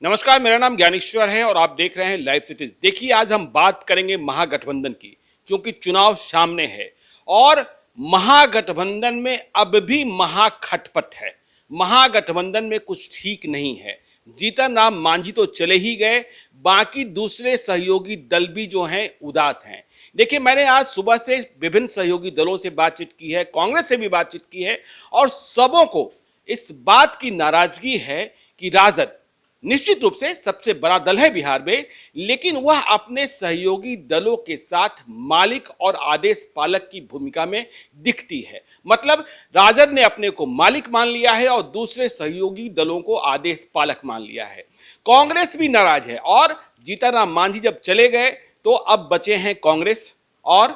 नमस्कार, मेरा नाम ज्ञानेश्वर है और आप देख रहे हैं लाइव सिटीज। देखिए, आज हम बात करेंगे महागठबंधन की, क्योंकि चुनाव सामने है और महागठबंधन में अब भी महाखटपट है। महागठबंधन में कुछ ठीक नहीं है। जीतन राम मांझी तो चले ही गए, बाकी दूसरे सहयोगी दल भी जो हैं उदास हैं। देखिए, मैंने आज सुबह से विभिन्न सहयोगी दलों से बातचीत की है, कांग्रेस से भी बातचीत की है और सबों को इस बात की नाराजगी है कि राजद निश्चित रूप से सबसे बड़ा दल है बिहार में, लेकिन वह अपने सहयोगी दलों के साथ मालिक और आदेश पालक की भूमिका में दिखती है। मतलब राजद ने अपने को मालिक मान लिया है और दूसरे सहयोगी दलों को आदेश पालक मान लिया है। कांग्रेस भी नाराज है और जीतन राम मांझी जब चले गए तो अब बचे हैं कांग्रेस और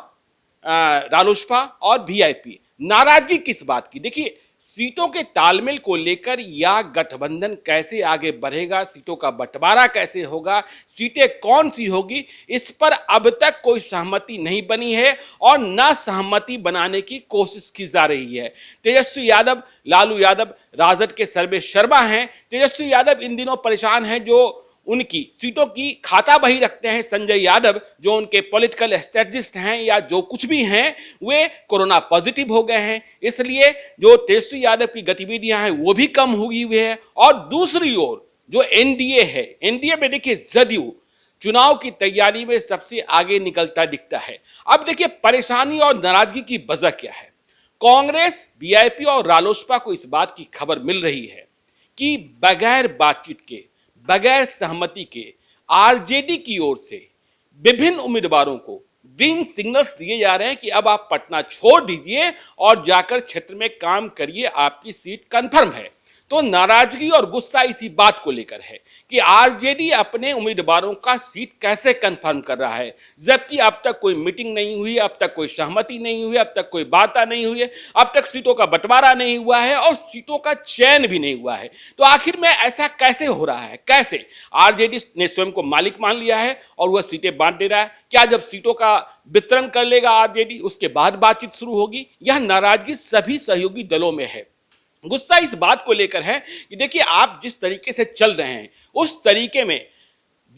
रालोसपा और वीआईपी। नाराजगी किस बात की? देखिए, सीटों के तालमेल को लेकर या गठबंधन कैसे आगे बढ़ेगा, सीटों का बंटवारा कैसे होगा, सीटें कौन सी होगी, इस पर अब तक कोई सहमति नहीं बनी है और ना सहमति बनाने की कोशिश की जा रही है। तेजस्वी यादव, लालू यादव राजद के सर्वे शर्मा हैं। तेजस्वी यादव इन दिनों परेशान हैं, जो उनकी सीटों की खाता बही रखते हैं। संजय यादव जो उनके पॉलिटिकल स्ट्रेटजिस्ट हैं या जो कुछ भी हैं, वे कोरोना पॉजिटिव हो गए हैं, इसलिए जो तेजस्वी यादव की गतिविधियां हैं वो भी कम हुई हुई है। और दूसरी ओर जो एनडीए है, एनडीए में देखिए जदयू चुनाव की तैयारी में सबसे आगे निकलता दिखता है। अब देखिए, परेशानी और नाराजगी की वजह क्या है? कांग्रेस, वीआईपी और रालोसपा को इस बात की खबर मिल रही है कि बगैर बातचीत के, बगैर सहमति के आरजेडी की ओर से विभिन्न उम्मीदवारों को ग्रीन सिग्नल्स दिए जा रहे हैं कि अब आप पटना छोड़ दीजिए और जाकर क्षेत्र में काम करिए, आपकी सीट कंफर्म है। तो नाराजगी और गुस्सा इसी बात को लेकर है कि आरजेडी अपने उम्मीदवारों का सीट कैसे कंफर्म कर रहा है, जबकि अब तक कोई मीटिंग नहीं हुई, अब तक कोई सहमति नहीं हुई, अब तक कोई बात नहीं हुई है, अब तक सीटों का बंटवारा नहीं हुआ है और सीटों का चयन भी नहीं हुआ है। तो आखिर में ऐसा कैसे हो रहा है? कैसे आरजेडी ने स्वयं को मालिक मान लिया है और वह सीटें बांट दे रहा है? क्या जब सीटों का वितरण कर लेगा आरजेडी, उसके बाद बातचीत शुरू होगी? यह नाराजगी सभी सहयोगी दलों में है। गुस्सा इस बात को लेकर है कि देखिए, आप जिस तरीके से चल रहे हैं उस तरीके में,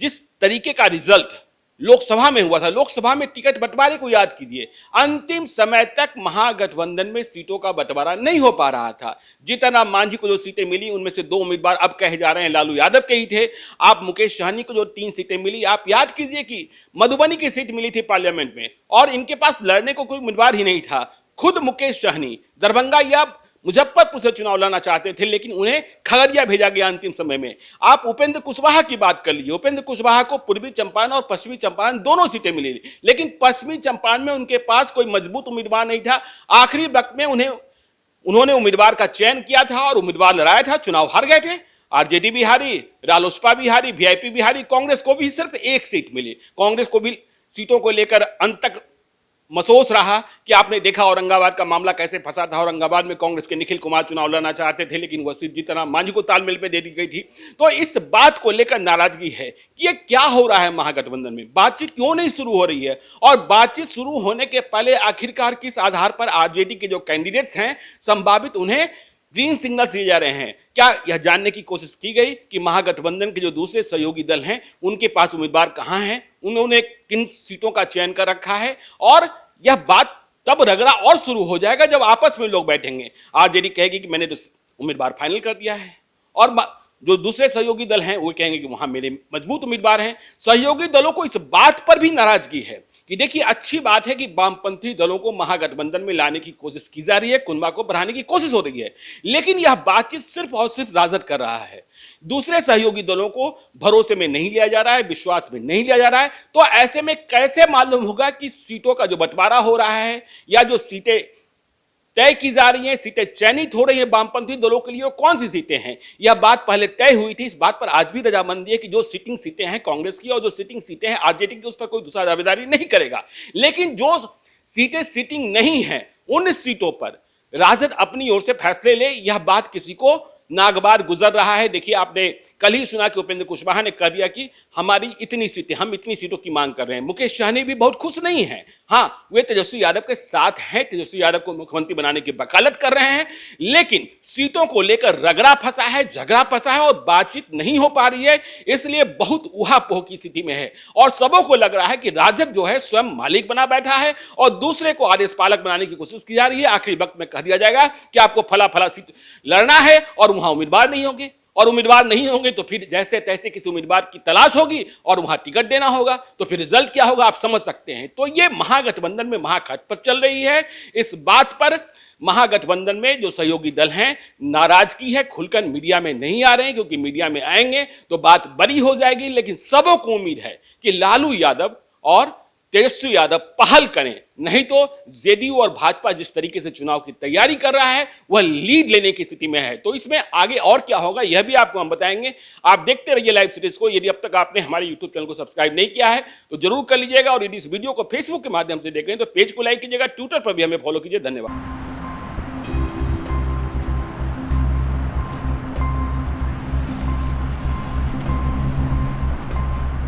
जिस तरीके का रिजल्ट लोकसभा में हुआ था, लोकसभा में टिकट बंटवारे को याद कीजिए, अंतिम समय तक महागठबंधन में सीटों का बंटवारा नहीं हो पा रहा था। जीतन राम मांझी को जो सीटें मिली उनमें से 2 उम्मीदवार अब कहे जा रहे हैं लालू यादव के ही थे। आप मुकेश सहनी को जो 3 सीटें मिली, आप याद कीजिए कि मधुबनी की सीट मिली थी पार्लियामेंट में और इनके पास लड़ने को कोई उम्मीदवार ही नहीं था। खुद मुकेश सहनी दरभंगा या मुजफ्फरपुर से चुनाव लड़ना चाहते थे, लेकिन उन्हें खगड़िया भेजा गया अंतिम समय में। आप उपेंद्र कुशवाहा की बात कर लीजिए, उपेंद्र कुशवाहा को पूर्वी चंपारण और पश्चिमी चंपारण दोनों सीटें मिली, लेकिन पश्चिमी चंपारण में उनके पास कोई मजबूत उम्मीदवार नहीं था। आखिरी वक्त में उन्होंने उम्मीदवार का चयन किया था और उम्मीदवार लड़ाया था, चुनाव हार गए थे। आरजेडी भी हारी, रालोसपा भी हारी, वीआईपी भी हारी, कांग्रेस को भी सिर्फ 1 सीट मिली। कांग्रेस को भी सीटों को लेकर अंत तक मसोस रहा कि आपने देखा औरंगाबाद का मामला कैसे फंसा था। औरंगाबाद में कांग्रेस के निखिल कुमार चुनाव लड़ना चाहते थे, लेकिन वह सीट जीतन राम मांझी को तालमेल पे दे दी गई थी। तो इस बात को लेकर नाराजगी है कि ये क्या हो रहा है महागठबंधन में, बातचीत क्यों नहीं शुरू हो रही है और बातचीत शुरू होने के पहले आखिरकार किस आधार पर आरजेडी के जो कैंडिडेट्स हैं संभावित, उन्हें ग्रीन सिग्नल्स दिए जा रहे हैं? क्या यह जानने की कोशिश की गई कि महागठबंधन के जो दूसरे सहयोगी दल हैं उनके पास उम्मीदवार कहां हैं, उन्होंने किन सीटों का चयन कर रखा है? और यह बात तब रगड़ा और शुरू हो जाएगा जब आपस में लोग बैठेंगे। आरजेडी कहेगी कि मैंने तो उम्मीदवार फाइनल कर दिया है और जो दूसरे सहयोगी दल हैं वो कहेंगे कि वहां मेरे मजबूत उम्मीदवार हैं। सहयोगी दलों को इस बात पर भी नाराजगी है कि देखिए, अच्छी बात है कि वामपंथी दलों को महागठबंधन में लाने की कोशिश की जा रही है, कुनबा को बढ़ाने की कोशिश हो रही है, लेकिन यह बातचीत सिर्फ और सिर्फ राजद कर रहा है। दूसरे सहयोगी दलों को भरोसे में नहीं लिया जा रहा है, विश्वास में नहीं लिया जा रहा है। तो ऐसे में कैसे मालूम होगा कि सीटों का जो बंटवारा हो रहा है या जो सीटें तय की जा रही हैं, सीटें चयनित हो रही हैं वामपंथी दलों के लिए, वो कौन सी सीटें हैं? यह बात पहले तय हुई थी। इस बात पर आज भी रजामंदी है कि जो सिटिंग सीटें हैं कांग्रेस की और जो सिटिंग सीटें हैं आरजेडी की, उस पर कोई दूसरा दावेदारी नहीं करेगा। लेकिन जो सीटें सिटिंग नहीं है उन सीटों पर राजद अपनी ओर से फैसले ले, यह बात किसी को नागवार गुजर रहा है। देखिए, आपने कल ही सुना कि उपेंद्र कुशवाहा ने कह दिया कि हमारी इतनी सीटें, हम इतनी सीटों की मांग कर रहे हैं। मुकेश सहनी भी बहुत खुश नहीं है। हाँ, वे तेजस्वी यादव के साथ हैं, तेजस्वी यादव को मुख्यमंत्री बनाने की वकालत कर रहे हैं, लेकिन सीटों को लेकर रगड़ा फंसा है, झगड़ा फंसा है और बातचीत नहीं हो पा रही है, इसलिए बहुत उहापोह की स्थिति में है। और सबों को लग रहा है कि राजग जो है स्वयं मालिक बना बैठा है और दूसरे को आदेश पालक बनाने की कोशिश की जा रही है। आखिरी वक्त में कह दिया जाएगा कि आपको फला फला सीट लड़ना है और वहां उम्मीदवार नहीं होंगे, और उम्मीदवार नहीं होंगे तो फिर जैसे तैसे किसी उम्मीदवार की तलाश होगी और वहां टिकट देना होगा, तो फिर रिजल्ट क्या होगा आप समझ सकते हैं। तो ये महागठबंधन में महाखटपट चल रही है। इस बात पर महागठबंधन में जो सहयोगी दल हैं नाराजगी है, खुलकर मीडिया में नहीं आ रहे हैं, क्योंकि मीडिया में आएंगे तो बात बड़ी हो जाएगी। लेकिन सबों को उम्मीद है कि लालू यादव और तेजस्वी यादव पहल करें, नहीं तो जेडीयू और भाजपा जिस तरीके से चुनाव की तैयारी कर रहा है वह लीड लेने की स्थिति में है। तो इसमें आगे और क्या होगा यह भी आपको हम बताएंगे। आप देखते रहिए लाइव सीरीज को। यदि अब तक आपने हमारे यूट्यूब चैनल को सब्सक्राइब नहीं किया है तो जरूर कर लीजिएगा, और यदि इस वीडियो को फेसबुक के माध्यम से देख रहे हैं तो पेज को लाइक कीजिएगा, ट्विटर पर भी हमें फॉलो कीजिए। धन्यवाद।